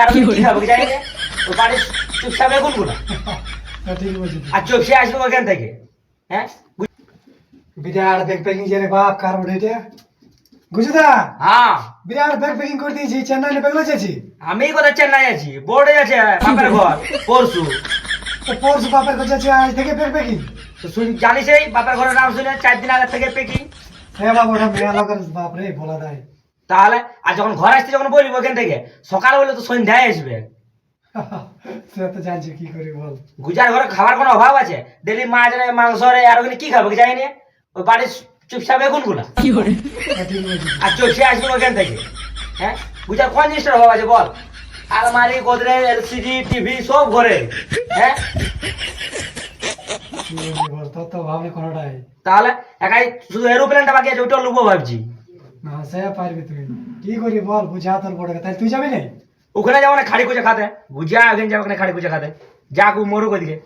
আর কি খাবে জানি না ওই বাড়ির চুপচাপ বেগুনগুলো ঠিক বলছিস আর চোখে আসবে ওখান থেকে হ্যাঁ বিরাট ব্যাগ প্যাকিং যে রে বাপ কার ওঠে গুজদা হ্যাঁ বিরাট ব্যাগ প্যাকিং করে দিয়েছি চেন্নাই ব্যাগ লইছি আমি কোথায় চেন্নাই আছি বোর্ডে আছে বাপের ঘর পরশু তো পরশু বাপের কাছে আছে আজ থেকে ব্যাগ প্যাকিং তো জানিস এই বাপের ঘরের নাম শুনে 4 দিন আগে থেকে পেকিং হ্যাঁ বাবা ওটা মেয়া লোকের বাপ রে বলা দেয় তাহলে আর যখন ঘর আসতে যখন বলবি ওখান থেকে সকাল হলে তো সন্ধ্যায় আসবে সে তো জানছি কি করি বল গুজার ঘরে খাবার কোনো অভাব আছে ডেলি মাছ রে মাংস রে আর ওখানে কি খাবে জানি না ওই বাড়ির চুপচাপ বেগুনগুলা ঠিক বলছিস আর চোখে আসবে ওখান থেকে হ্যাঁ গুজার কোন জিনিসটার অভাব আছে বল আলমারি গোদরেজ এলসিডি টিভি সব ঘরে হ্যাঁ কি বলবি বল তোর তো ভাবনি কোনোটাই তাহলে একাই শুধু এরোপ্লেনটা বাকি আছে ওইটা লুবো ভাবছি না সে পারবি তুই কি করি বল বুঝা তোর বড় তাই তুই যাবি না ওখানে যাবো না খাড়ি কুচে খাতে বুঝা ওখানে যাবো ওখানে খাড়ি কুচে খাতে যা কু মরুক ওদিকে